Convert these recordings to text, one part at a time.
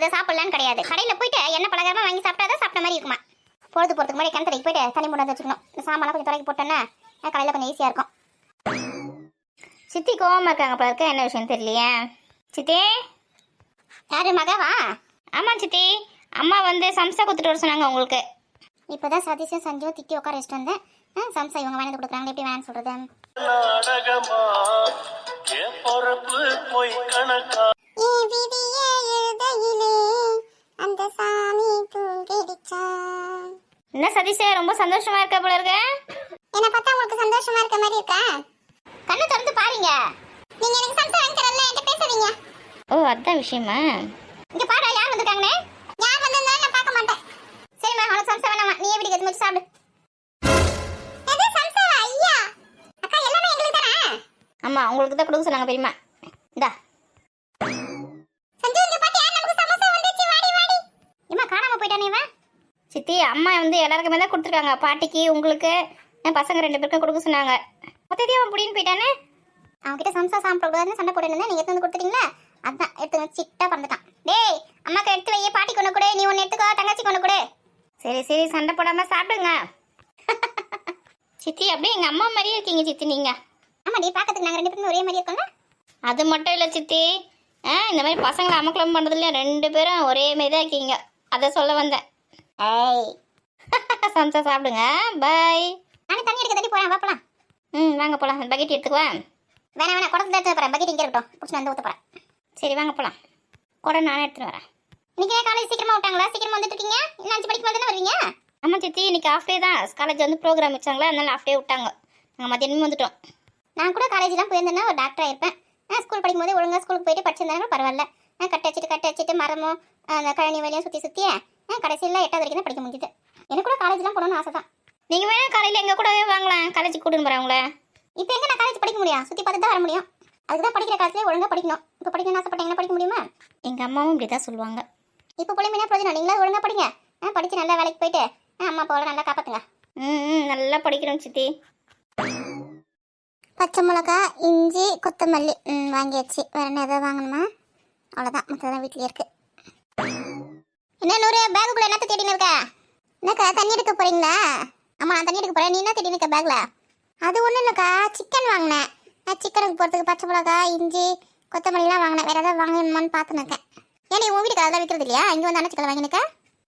இதை சாப்பிடலான்னு கிடையாது. கடையில் போயிட்டு என்ன பலகாரமாக வாங்கி சாப்பிட்டா சாப்பிட்ட மாதிரி இருக்குமா. பொழுது போகிறதுக்கு முன்னாடி கிணத்துக்கு போயிட்டு தண்ணி மூணு வச்சுக்கணும். இந்த சாமான்லாம் கொஞ்சம் துறைக்கு போட்டோன்னா கடையில் கொஞ்சம் ஈஸியாக இருக்கும். சித்தி கோவமாக இருக்காங்க போல இருக்க, என்ன விஷயம் தெரியலையே. சித்தி யாரு மகாவா? ஆமாம் சித்தி, அம்மா வந்து சம்சா கொடுத்துட்டு வர சொன்னாங்க உங்களுக்கு. இப்போதான் சதீஷும் சஞ்சுவும் திட்டி உட்கார வச்சுட்டு வந்தேன். சம்சா இவங்க வேணாந்து கொடுக்குறாங்க, எப்படி வேணான்னு சொல்றது. என்ன சதீஷே ரொம்ப சந்தோஷமா இருக்க போல இருக்க. என்ன பார்த்தா உங்களுக்கு சந்தோஷமா இருக்க மாதிரி இருக்கா? கண்ணை திறந்து பாருங்க. நீங்க எனக்கு சம்சா வாங்கி தரல, என்கிட்ட பேசாதீங்க. ஓ அதான் விஷயமா. இங்க பாரு யார் வந்திருக்காங்கன்னு. யார் வந்திருந்தா நான் பார்க்க மாட்டேன். சரிம்மா, அவனுக்கு சம்சா வேணாமா, நீ எப்படி கத்து முடிச்சு சாப்பிடு. எது சம்சா? ஐயா அக்கா எல்லாமே எங்களுக்கு தானே. ஆமா உங்களுக்கு தான் கொடுக்க சொன்னாங்க பெரியம்மா. இந்தா சஞ்சு, இங்க பாத்தியா நமக்கு சமோசா வந்துச்சு, வாடி வாடி. ஏமா காணாம போய்ட்டானே இவன். சித்தி அம்மா வந்து எல்லாருக்குமே தான் கொடுத்துருக்காங்க, பாட்டிக்கு உங்களுக்கு பசங்க 2 பேருக்கும் கொடுக்க சொன்னாங்க. மொத்தத்தையும் அவன் புடின்னு போயிட்டானே. அவன்கிட்ட சம்சா சாப்பிடக்கூடாதுன்னு சண்டை போட்டுருந்தேன், நீங்கள் எடுத்து வந்து கொடுத்துட்டீங்களா? அதான் எடுத்து சிட்டா பறந்துட்டான். டேய் அம்மாக்கு எடுத்து வையே, பாட்டி கொண்டு கொடு, நீ ஒன்று எடுத்துக்கோ, தங்கச்சி கொண்டு கொடு. சரி சரி சண்டை போடாம சாப்பிடுங்க. சித்தி அப்படியே எங்கள் அம்மா மாதிரியே இருக்கீங்க சித்தி நீங்கள். ஆமாடி, பார்க்கறதுக்கு நாங்கள் 2 பேருமே ஒரே மாதிரி இருக்கோம்ல. அது மட்டும் இல்லை சித்தி, இந்த மாதிரி பசங்களை அமக்கலம் பண்ணுறதுல 2 பேரும் ஒரே மாதிரி தான் இருக்கீங்க, அதை சொல்ல வந்தேன். ஏய் சம்சா சாப்பிடுங்க, பாய். நானே தண்ணி எடுக்க தண்ணி போகிறேன், வாப்பலாம். வாங்க போகலாம். பக்கெட் எடுத்துக்குவேன். வேணாம் வேணாம், குடத்துல எடுத்து போகிறேன், பக்கெட் இங்கே இருக்கட்டும், பிடிச்சி வந்து ஊற்ற போகிறேன். சரி வாங்க போகலாம். குடம் நானே எடுத்துகிட்டு வரேன். இன்னைக்கு காலேஜ் சீக்கிரமாக விட்டாங்களா? சீக்கிரமாக வந்துட்டு இருக்கீங்க. இன்னும் 5 மணிக்கு மேலே தானே வருவீங்க? ஆமாம் சித்தி, இன்னைக்கு ஆஃப் டே தான். காலேஜ் வந்து ப்ரோக்ராம் வச்சாங்களா, அதனால ஆஃப் டே விட்டாங்க. நாங்கள் மத்தியானமே வந்துட்டோம். நான் கூட காலேஜ்லாம் போயிருந்தேன்னா ஒரு டாக்டராக இருப்பேன். ஸ்கூல் படிக்கும்போது ஒழுங்காக ஸ்கூலுக்கு போயிட்டு படிச்சிருந்தாங்க பரவாயில்ல. கட்ட வச்சுட்டு மரமும் அந்த கழனி வழியாக சுற்றி கடைசியில் 8வது வரைக்கும் தான் படிக்க முடிஞ்சுது. எனக்கு கூட காலேஜ்லாம் போகணும்னு ஆசை தான். நீங்கள் வேணா காலையில் எங்கள் கூடவே வாங்கலாம், காலேஜுக்கு கூட்டின்னு போகிறேன் உங்களை. இப்போ எங்கே நான் காலேஜ் படிக்க முடியும்? சுற்றி பார்த்து தான் வர முடியும். அதுக்கு தான் படிக்கிற காலத்துலேயே ஒழுங்காக படிக்கணும். இப்போ படிக்கணும்னு ஆசைப்பட்டீங்கன்னா படிக்க முடியுமா? எங்கள் அம்மாவும் இப்படி தான் சொல்லுவாங்க. இப்போ பிள்ளைமையா பிரயோஜனம், நீங்களா ஒழுங்காக படிங்க. படித்து நல்லா வேலைக்கு போயிட்டு அம்மா அப்பாவோட நல்லா காப்பாற்றுங்க. நல்லா படிக்கிறோம் சித்தி. பச்சை மிளகா, இஞ்சி, கொத்தமல்லி வாங்கியாச்சு. வேறு என்ன எதாவது வாங்கணுமா? அவ்வளோதான், மற்றதான் வீட்டிலே இருக்குது. என்ன நூறு பேகுக்குள்ளே என்னத்த தேடின்னு இருக்க? என்னக்கா தண்ணி எடுக்க போகிறீங்களா? ஆமாம் நான் தண்ணி எடுக்க போகிறேன். நீ என்ன தேடின்னு இருக்க பேக்கில்? அது ஒன்றும் இல்லைக்கா, சிக்கன் வாங்கினேன். சிக்கனுக்கு போகிறதுக்கு பச்சை மிளகா, இஞ்சி, கொத்தமல்லிலாம் வாங்கினேன். வேறு ஏதாவது வாங்கணுமான்னு பார்த்துனுக்கேன். ஏன் நீ உன் வீட்டுக்கு அதெல்லாம் விற்கிறது இல்லையா? இங்கே வந்து அணைச்சிக்கல வாங்கினுக்க.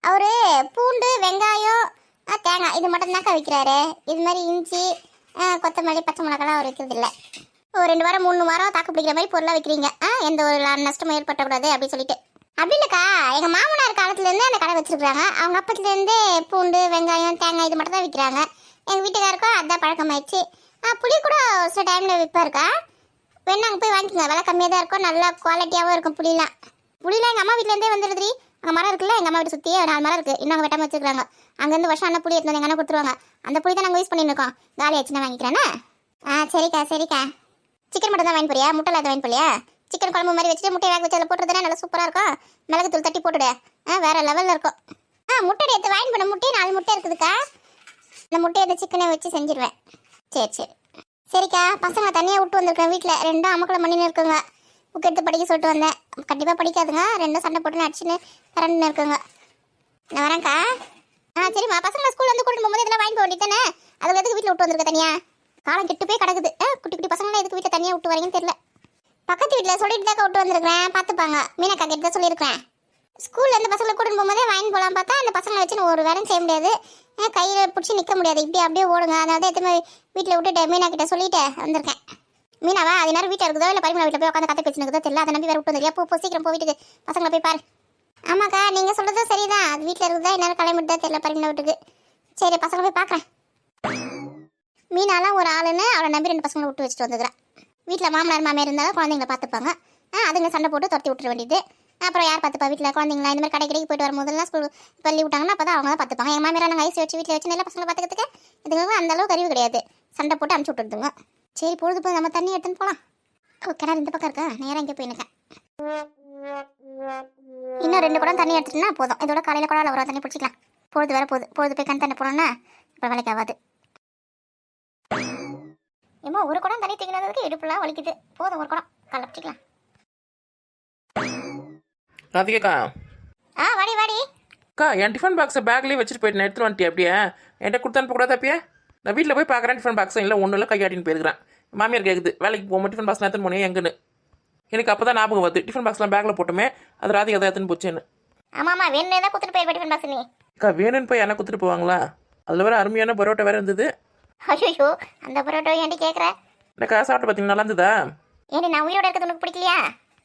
அவர் பூண்டு, வெங்காயம், தேங்காய் இது மட்டும் தான்க்கா விற்கிறாரு. இது மாதிரி இஞ்சி, கொத்தமல்லி, பச்சை மிளகாலாம் அவர் விற்கிறது இல்லை. ஒரு 2 வாரம் 3 வாரம் தாக்கு பிடிக்கிற மாதிரி பொருளாக விற்கிறீங்க. எந்த ஒரு நஷ்டமும் ஏற்பட்டக்கூடாது அப்படின்னு சொல்லிட்டு. அப்படி இல்லைக்கா, எங்கள் மாமனார் காலத்துலேருந்து அந்த கடை வச்சுருக்குறாங்க. அவங்க அப்பத்துலேருந்து பூண்டு, வெங்காயம், தேங்காய் இது மட்டும் தான் விற்கிறாங்க. எங்கள் வீட்டுக்காருக்கும் அதுதான் பழக்கமாயிடுச்சு. புளி கூட சில டைமில் விற்பாருக்கா. வேணா அங்கே போய் வாங்கிக்கோங்க, விலை கம்மியாக தான் இருக்கும், நல்லா குவாலிட்டியாகவும் இருக்கும். புளிலாம் எங்கள் அம்மா வீட்டிலேருந்தே வந்துடுது. அங்கே மரம் இருக்குல்ல, எங்கள் அம்மா வீட்டு சுற்றியே 4 மரம் இருக்குது. இன்னும் அங்கே வெட்டாமல் வச்சுருக்காங்க. அங்கேருந்து வருஷம் அண்ணன் புளி எடுத்து எங்கள் அண்ணன் கொடுத்துருவாங்க. அந்த புளி தான் நாங்கள் யூஸ் பண்ணியிருக்கோம். காலி ஆச்சுன்னா வாங்கிக்கிறேன்னா. சரிக்கா சரிக்கா. சிக்கன் மட்டும் தான் வாங்கி போறியா? முட்டை இல்லாத வாங்கி போலியா? சிக்கன் குழம்பு மாதிரி வச்சுட்டு முட்டையை வேக வச்சு அதில் போட்டுறதுனா நல்லா சூப்பராக இருக்கும். மிளகு தூள் தட்டி போட்டுடு, வேறு லெவலில் இருக்கும். முட்டை எடுத்து வாங்கி போன முட்டையை 4 முட்டை இருக்குதுக்கா. இந்த முட்டையை எடுத்து சிக்கனை வச்சு செஞ்சிடுவேன். சரி சரிக்கா. பசங்க தனியாக விட்டு வந்திருக்கேன் வீட்டில். 2 அமக்களை மணின்னு இருக்குங்க. புக் எடுத்து படிக்க சொல்லிட்டு வந்தேன். கண்டிப்பாக படிக்காதுங்க. 2 சண்டை போட்டுன்னு அடிச்சுன்னு கரண்ட்னு இருக்குங்க. நான் வரேன்க்கா. சரிம்மா, பசங்களை ஸ்கூலில் வந்து கூட்டிட்டு போகும்போது இதெல்லாம் வாங்கி போக வேண்டியது தானே. அதில் எதுக்கு வீட்டில் விட்டு வந்திருக்க தனியாக? காலம் கெட்டு போய் கிடக்குது. குட்டி குட்டி பசங்களாம் எதுக்கு வீட்டில் தனியாக விட்டு வரீங்கன்னு தெரியல. பக்கத்து வீட்டில் சொல்லிட்டு தான் விட்டு வந்திருக்கிறேன். பார்த்துப்பாங்க. மீனாக்கா கிட்ட தான் சொல்லியிருக்கிறேன். ஸ்கூலில் இருந்து பசங்களை கூட்டிட்டு போகும்போதே வாங்கி போகலாம் பார்த்தா அந்த பசங்களை வச்சு ஒரு வேலையும் செய்ய முடியாது. கையில் பிடிச்சி நிற்க முடியாது. இப்படி அப்படியே ஓடுங்க. அதனால தான் எத்தனை வீட்டில் விட்டுட்டு மீனா கிட்ட சொல்லிட்டு வந்திருக்கேன். மீனாவா அது நேரம் வீட்டில் இருக்குதோ இல்லை பரிமளா வீட்டில் போய் உட்காந்து கதை பேசினுக்குதோ தெரியல. அதை நம்பி வேறு விட்டு வந்துருக்கியா? போ சீக்கிரம் போ வீட்டுக்கு. பசங்களை போய் பாரு. ஆமாக்கா நீங்கள் சொல்கிறதும் சரிதான். அது வீட்டில் இருக்குதா என்னால் கிளம்பிட்டு தான் தெரியல பரிமளா வீட்டுக்கு. சரி பசங்களை போய் பார்க்குறேன். மீனாலாம் ஒரு ஆளுன்னு அவளை நம்பி 2 பசங்களை விட்டு வச்சுட்டு வந்துக்கிறேன். வீட்டில் மாமனார் மாமியார் இருந்தாலும் குழந்தைங்களை பார்த்துப்பாங்க. அதுங்க சண்டை போட்டு துரத்தி விட்டுற வேண்டியது. அப்புறம் யார் பார்த்துப்பா வீட்டில் குழந்தைங்களா? இந்த மாதிரி கடைக்கு போயிட்டு வரும்போதெல்லாம் ஸ்கூல் பள்ளி விட்டாங்கன்னா அப்போ தான் அவங்க தான் பார்த்துப்பாங்க. எங்கள் மாமியார் நாங்கள் ஐஸ் வச்சு வீட்டில் வச்சு நல்லா பசங்களை பார்த்துக்கிறதுக்கு இதுங்களுக்கு அந்த அளவுக்கு அறிவு கிடையாது. சண்டை போட்டு அனுப்பிச்சி விட்டுருதுங்க. சரி பொழுது போய் நம்ம தண்ணி எடுத்துன்னு போகலாம். கிணறு இந்த பக்கம் இருக்கா? நேராக இங்கே போயினுக்கேன். இன்னும் 2 குடம் தண்ணி எடுத்துட்டுனா போதும். இதோட காலையில் குழாயில் ஒரு தண்ணி பிடிச்சிக்கலாம். பொழுது வேறு பொழுது போய் கண் தண்ணி போனோன்னா இப்போ வேலைக்கு ஆகாது. ஏமா ஒரு குடம் தண்ணி தூக்கினதுக்கு இடுப்புலாம் வலிக்குது. போதும் ஒரு குடம் காலைல பிடிச்சிக்கலாம். ராதிகா வாடி வாடி. அக்கா என் டிஃபன் பாக்ஸை பேக்லேயே வச்சுட்டு போயிட்டு நான் எடுத்துட்டு வந்துட்டேன். அப்படியே என்கிட்ட கொடுத்து அனுப்பக்கூடாது அப்பயே. நான் வீட்டில் போய் பார்க்குறேன் டிஃபன் பாக்ஸும் இல்லை ஒன்றும் இல்லை கையாட்டின்னு போயிருக்கிறேன். மாமியார் கேட்குது வேலைக்கு போகும்போது டிஃபன் பாக்ஸ் எடுத்துன்னு போனே எங்கன்னு. எனக்கு அப்போ தான் ஞாபகம் வருது டிஃபன் பாக்ஸ்லாம் பேக்கில் போட்டுமே அது ராதிகா தான் எடுத்துன்னு போச்சேன்னு. ஆமாம்மா வேணும்னே தான் கொடுத்துட்டு போய் டிஃபன் பாக்ஸ் நீ. அக்கா வேணும்னு போய் என்ன கொடுத்துட்டு போவாங்களா? அதில் வேறு அருமையான பரோட்டா வேறு இருந்தது. ஐயோ அந்த பரோட்டா ஏன்டி கேட்குற? எனக்கா சாப்பிட்டு பார்த்தீங்க நல்லா இருந்ததா? ஏன்டி நான் உயிரோட இருக்கிறது உனக்கு பிடிக்கலையா?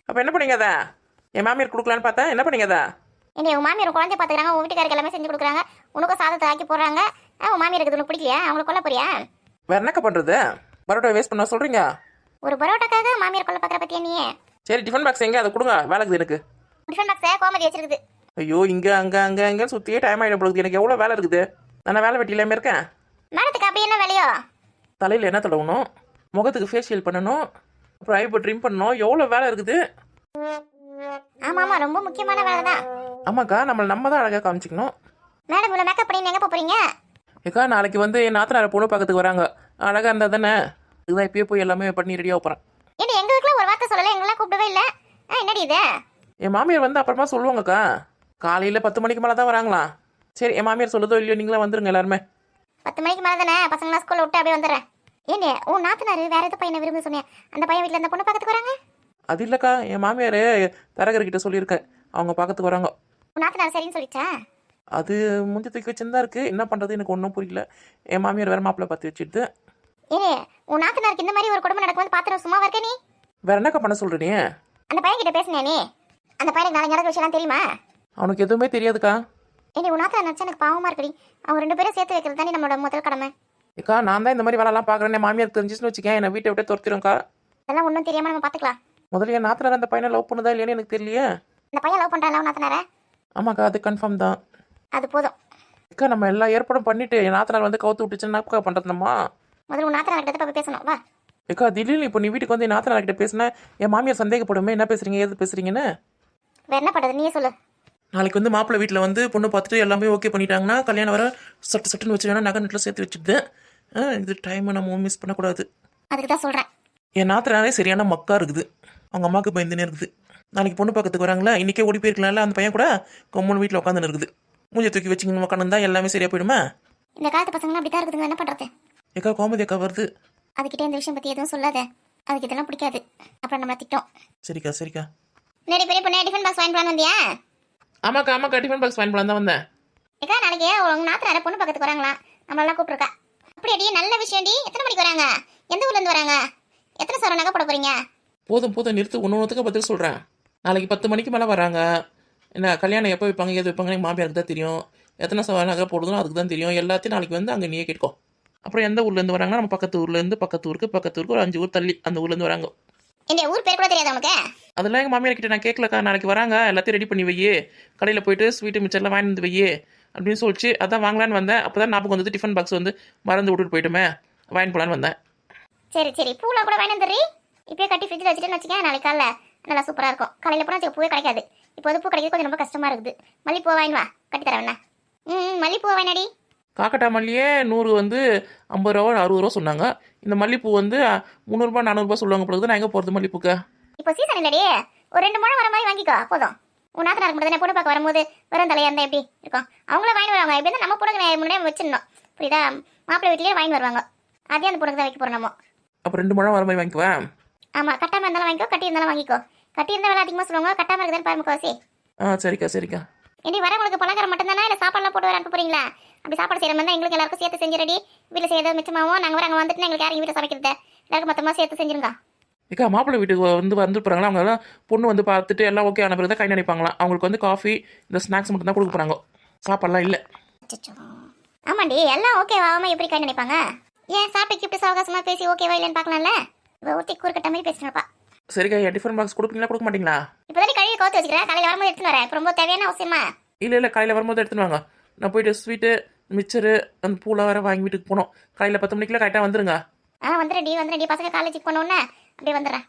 அப்போ என்ன பண்ணீங்க அதை? என் மாமியார் கொடுக்கலான்னு பார்த்தேன், என்ன பண்ணீங்க அதை? ஏன்டி உன் மாமியார் குழந்தைய பார்த்துக்கிறாங்க, உன் வீட்டுக்காரருக்கு எல்லாமே செஞ்சு கொடுக்குறாங்க, உனக்கும் சாதத்தை ஆக்கி போடுறாங்க. உன் மாமியார் இருக்கிறது உனக்கு பிடிக்கலையா? அவங்களை கொல்ல போறியா? வேறு என்னக்கா பண்ணுறது? பரோட்டா வேஸ்ட் பண்ண சொல்கிறீங்க? ஒரு பரோட்டாக்காக மாமியார் கொல்ல பார்க்குற பற்றியா நீ? சரி டிஃபன் பாக்ஸ் எங்கே அதை கொடுங்க, வேலைக்குது எனக்கு. டிஃபன் பாக்ஸை கோமதி வச்சிருக்குது. ஐயோ இங்கே அங்கே சுற்றியே டைம் ஆகிடும் பொழுது. எனக்கு எவ்வளோ வேலை இருக்குது. நான் வேலை வெட்டி இல்லாமல் இருக்கேன். மேடத்துக்கு அப்படி என்ன வேலையோ? தலையில் என்ன தடவணும், முகத்துக்கு ஃபேஷியல் பண்ணணும், அப்புறம் ஐப்ரோ ட்ரிம் பண்ணணும், எவ்வளோ வேலை இருக்குது. ஆமாம் ரொம்ப முக்கியமான வேலை தான். ஆமாக்கா நம்ம தான் அழகாக காமிச்சிக்கணும். மேடம் இவ்வளோ மேக்கப் பண்ணி எங்கே போகிறீங்க? ஏக்கா நாளைக்கு வந்து என் நாத்தனாரை பொண்ணு பார்க்கறதுக்கு வராங்க. அழகாக இருந்தால் தானே. இதுதான் இப்பயே போய் எல்லாமே பண்ணி ரெடியாக போகிறேன். ஏன்டி எங்கள் வீட்டில் ஒரு வார்த்தை சொல்லலை, எங்களாம் கூப்பிடவே இல்லை. என்னடி இது? என் மாமியார் வந்து அப்புறமா சொல்லுவாங்கக்கா. காலையில் 10 மணிக்கு மேலே தான் வராங்களா. சரி என் மாமியார் சொல்லுதோ இல்லையோ நீங்களே வந்துருங்க எல்லாருமே. 10 மணிக்கு மேலே தானே பசங்களாம் ஸ்கூலில் விட்டு அப்படியே வந்துடுறேன். ஏண்டி உன் நாத்தனார் வேற எது பையனை விரும்பி சொன்னேன், அந்த பையன் வீட்டில் அந்த பொண்ணு பார்க்கறதுக்கு வராங்க? அது இல்லைக்கா, என் மாமியார் தரகர்கிட்ட சொல்லியிருக்கேன், அவங்க பார்க்கறதுக்கு வராங்க. உன் நாத்தனார் சரின்னு சொல்லிச்சா? அது முந்தி தூக்கி வச்சுருந்தா இருக்குது. என்ன பண்ணுறது எனக்கு ஒன்றும் புரியல. என் மாமியார் வேறு மாப்பிள்ளை பார்த்து வச்சுட்டு. ஏனே உன் நாத்தனாருக்கு இந்த மாதிரி ஒரு குடும்பம் நடக்கும் பாத்திரம் சும்மா இருக்க நீ? வேற என்னக்கா பண்ண சொல்கிறீ? அந்த பையன் கிட்ட பேசுனே நீ? அந்த பையனுக்கு நாளைக்கு நடக்கிற விஷயம்லாம் தெரியுமா? அவனுக்கு எதுவுமே தெரியாதுக்கா. ஏண்டி உன் நாத்தனார் நினச்சா எனக்கு பாவமாக இருக்குடி. அவங்க 2 பேரும் சேர்த்து வைக்கிறது தானே நம்மளோட முதல் கடமை. ஏக்கா நான் தான் இந்த மாதிரி வேலைலாம் பார்க்குறேன். மாமியார் தெரிஞ்சுன்னு வச்சுக்கேன் என்னை வீட்டை விட்டு துரத்திடும்க்கா. அதெல்லாம் ஒன்றும் தெரியாமல் நம்ம பார்த்துக்கலாம். முதல்ல என் நாத்தனார் அந்த பையனை லவ் பண்ணுதா இல்லையான்னு எனக்கு தெரியலையே. அந்த பையன் லவ் பண்ணுறான் உன் நாத்தனார? ஆமாக்கா அது கன்ஃபார்ம் தான். அது போதும். அக்கா நம்ம எல்லா ஏற்பாடும் பண்ணிட்டு என் நாத்தனார் வந்து கவுத்து விட்டுச்சுன்னா பண்ணுறது நம்ம. முதல்ல உன் நாத்தனார் கிட்ட போய் பேசணும் வா. ஏக்கா திடீர்னு இப்போ நீ வீட்டுக்கு வந்து என் நாத்தனார் கிட்ட பேசினா என் மாமியார் சந்தேகப்படுமே. என்ன பேசுறீங்க ஏது பேசுறீங்கன்னு. வேற என்ன பண்ணுறது நீயே சொல்லு. நாளைக்கு வந்து மாப்பிள்ளை வீட்டில் வந்து பொண்ணு பார்த்துட்டு எல்லாமே ஓகே பண்ணிட்டாங்கன்னா கல்யாணம் வர சட்டுன்னு வச்சு வேணா நகை நட்டில் சேர்த்து வச்சுட்டு இது டைமை நம்ம மிஸ் பண்ணக்கூடாது. அதுக்கு தான் சொல்கிறேன். என் நாத்தனாரே சரியான மக்கா இருக்குது. அவங்க அம்மாவுக்கு பயந்துனே இருக்குது. நாளைக்கு பொண்ணு பார்க்கறதுக்கு வராங்களா, இன்றைக்கே ஓடி போயிருக்கலாம்ல. அந்த பையன் கூட கொம்மன் வீட்டில் உட்காந்துன்னு இருக்குது. மூஞ்சி தூக்கி வச்சுக்கணும் உட்காந்து தான் எல்லாமே சரியாக போயிடுமா? இந்த காலத்து பசங்களாம் அப்படி தான் இருக்குதுங்க, என்ன பண்ணுறது? ஏக்கா கோமதி அக்கா வருது. அதுக்கிட்டே இந்த விஷயம் பற்றி எதுவும் சொல்லாத, அதுக்கு இதெல்லாம் பிடிக்காது, அப்புறம் நம்ம திட்டோம். சரிக்கா. முன்னாடி பெரிய பொண்ணு டிஃபன் பாக்ஸ் வாங்கி போலான்னு வந்தியா? ஆமாக்கா டிஃபன் பாக்ஸ் வாங்கி போலாம் தான் வந்தேன். ஏக்கா நாளைக்கு உங்க நாத்தனார பொண்ணு பார்க்கறதுக்கு வராங்களா, நம்மளெல்லாம் கூப்பிட்டுருக்கா. அப்படியே நல்ல விஷயம்டி. எத்தனை மணிக்கு வராங்க, எந்த ஊர்லேருந்து வராங்க, எத்தனை சவரம் நகை போட போறீங்க? போதும் நிறுத்து, ஒன்றுத்துக்கு பதில் சொல்கிறேன். நாளைக்கு 10 மணிக்கு மேலே வராங்க. என்ன கல்யாணம் எப்போ வைப்பாங்க எது வைப்பாங்க மாமியாருக்கு தான் தெரியும். எத்தனை சவரம் நகை போடுறதும் அதுக்கு தான் தெரியும். எல்லாத்தையும் நாளைக்கு வந்து அங்கே நீயே கேட்கும். அப்புறம் எந்த ஊர்லேருந்து வராங்கன்னா நம்ம பக்கத்து ஊர்லேருந்து பக்கத்து ஊருக்கு ஒரு 5 ஊர் தள்ளி அந்த ஊர்லேருந்து வராங்க. இந்த ஊர் பேர் கூட தெரியாது உனக்கு? அதெல்லாம் எங்கள் மாமியார் கிட்ட நான் கேட்கலக்கா. நாளைக்கு வராங்க, எல்லாத்தையும் ரெடி பண்ணி வையே, கடையில் போயிட்டு ஸ்வீட்டு மிச்சர்லாம் வாங்கி வந்து வையே அப்படின்னு சொல்லிச்சு. அதான் வாங்கலான்னு வந்தேன். அப்போ தான் ஞாபகம் வந்து டிஃபன் பாக்ஸ் வந்து மறந்து விட்டுட்டு போயிட்டுமே, வாங்கி போகலான்னு வந்தேன். சரி பூலாம் கூட வாங்கி வந்துடுறீ. இப்போயே கட்டி ஃப்ரிட்ஜில் வச்சுட்டேன்னு வச்சுக்கேன், நாளைக்கு காலைல நல்லா சூப்பராக இருக்கும். காலையில் போனால் பூவே கிடைக்காது. இப்போ வந்து பூ கிடைக்கிறது கொஞ்சம் ரொம்ப கஷ்டமாக இருக்குது. மல்லிப்பூ வாங்கி வா, கட்டி தரேன் வேணா. மல்லிப்பூ வாங்கினாடி. காக்கட்டா மல்லியே 100 வந்து 50 ரூபா 60 ரூபா சொன்னாங்க. இந்த மல்லிப்பூ வந்து 300 400 சொல்லுவாங்க பொழுது. நான் எங்கே போகிறது மல்லிப்பூக்கு? இப்போ சீசன் இல்லடி, ஒரு 2 முழம் வர மாதிரி வாங்கிக்கோ போதும். உன் நாத்தனாருக்கு மட்டும் தானே பொண்ணு பார்க்க வரும்போது வெறும் தலையாக இருந்தால் எப்படி இருக்கும்? அவங்கள வாங்கி வருவாங்க. எப்படி இருந்தால் நம்ம பொண்ணுக்கு முன்னாடியே வச்சிடணும், புரியுதா? மாப்பிள்ளை வீட்லேயே வாங்கி வருவாங்க, அதே அந்த பொண்ணுக்கு தான் வைக்க போகிறோம் நம்ம. அப்போ 2 முழம் வர மாதிரி வாங்கிக்குவேன். ஆமாம், கட்டாமல் இருந்தாலும் வாங்கிக்கோ, கட்டி இருந்தாலும் வாங்கிக்கோ. கட்டி இருந்தால் வேலை அதிகமாக சொல்லுவாங்க, கட்டாமல் இருக்குதுன்னு பாருங்க கோசி. சரிக்கா. இனி வரவங்களுக்கு பலகாரம் மட்டும்தானே, இல்லை சாப்பாடுலாம் போட்டு வர அனுப்ப போறீங்களா? அப்படி சாப்பாடு செய்கிற மாதிரி எங்களுக்கு எல்லாருக்கும் சேர்த்து செஞ்சிரடி. வீட்டில் செய்யறது மிச்சமாகவும் நாங்கள் அங்கே வந்துட்டு எங்களுக்கு யாரும் வீட்டில் சமைக்கிறது எல்லாருக்கும் மொத்தமாக சேர்த்து செஞ்சிருங்க. ஏக்கா மாப்பிள்ளை வீட்டுக்கு வந்து போகிறாங்களா, அவங்க எல்லாம் பொண்ணு வந்து பார்த்துட்டு எல்லாம் ஓகே ஆன பிறகு தான் கை நினைப்பாங்களாம். அவங்களுக்கு வந்து காஃபி இந்த ஸ்நாக்ஸ் மட்டும் தான் கொடுக்க போகிறாங்க, சாப்பாடுலாம் இல்லை. ஆமாண்டி, எல்லாம் ஓகேவாகாமல் எப்படி கை நினைப்பாங்க? ஏன் சாப்பிட்டு இப்படி சாவகாசமாக பேசி ஓகேவா இல்லைன்னு பார்க்கலாம்ல. ஒருத்தி கூறுக்கட்ட மாதிரி பேசினப்பா. சரிக்கா, என் டிஃபன் பாக்ஸ் கொடுப்பீங்களா கொடுக்க மாட்டீங்களா? இப்போதானே கழுவி கவுத்து வச்சுக்கிறேன், காலையில் வரும்போது எடுத்துன்னு வரேன். இப்போ ரொம்ப தேவையான அவசியமா? இல்லை காலையில் வரும்போது எடுத்துன்னு வாங்க. நான் போயிட்டு ஸ்வீட்டு மிச்சரு அந்த பூலாம் வேறு வாங்கி வீட்டுக்கு போனோம். காலையில் 10 மணிக்குள்ள கரெக்டாக வந்துருங்க. வந்துடுறேன்டி. பசங்க காலேஜுக்கு போனோன்னே அப்படியே வந்துடுறேன்.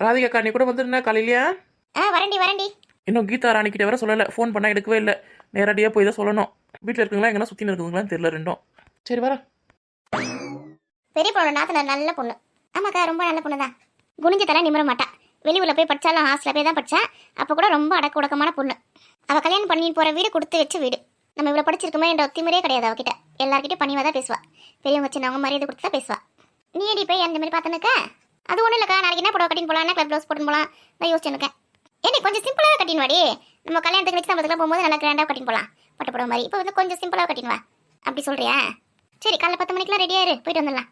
ராதிகா நீ கூட வந்துருந்தா காலையிலையா? வரேன்டி. இன்னும் கீதா ராணிக்கிட்ட வர சொல்லலை. ஃபோன் பண்ணால் எடுக்கவே இல்லை. நேரடியாக போய் தான் சொல்லணும். வீட்டில் இருக்குங்களா எங்கன்னா சுற்றின்னு இருக்குங்களான்னு தெரியல ரெண்டும். சரி வரேன். பெரிய பொண்ணு நாத்தனார் நல்ல பொண்ணு. ஆமாக்கா ரொம்ப நல்ல பொண்ணு தான். குனிஞ்ச தலை நிமிர மாட்டா. வெளியூரில் போய் படித்தாலும் ஹாஸ்டலில் போய் தான் படித்தேன். அப்போ கூட ரொம்ப அடக்க உடக்கமான பொண்ணு. அவள் கல்யாணம் பண்ணிட்டு போகிற வீடு கொடுத்து வச்ச வீடு. நம்ம இவ்வளோ படிச்சிருக்கோமே என்ற திமிரே கிடையாது அவகிட்ட. எல்லார்கிட்டயும் பணிவாக தான் பேசுவா. பெரியவங்க சின்னவங்க மரியாதை கொடுத்து தான் பேசுவா. நீ அடி போய் அந்த மாதிரி பார்த்தனுக்கா? அது ஒன்றும் இல்லைக்கா, நாளைக்கு என்ன புடவை கட்டின்னு போகலாம், என்ன ப்ளவுஸ் போட்டு போகலாம் தான் யோசிச்சுருக்கேன். ஏன்னா கொஞ்சம் சிம்பிளாக கட்டின்னு வாடி. நம்ம கல்யாணத்துக்கு வச்சு நம்மளுக்குலாம் போகும்போது நல்லா கிராண்டாக கட்டின்னு போகலாம் பட்டு புடவை மாதிரி. இப்போ வந்து கொஞ்சம் சிம்பிளாக கட்டின்னு வா. அப்படி சொல்கிறியா? சரி, காலைல 10 மணிக்கெலாம் ரெடியாக இரு, போயிட்டு வந்துடலாம்.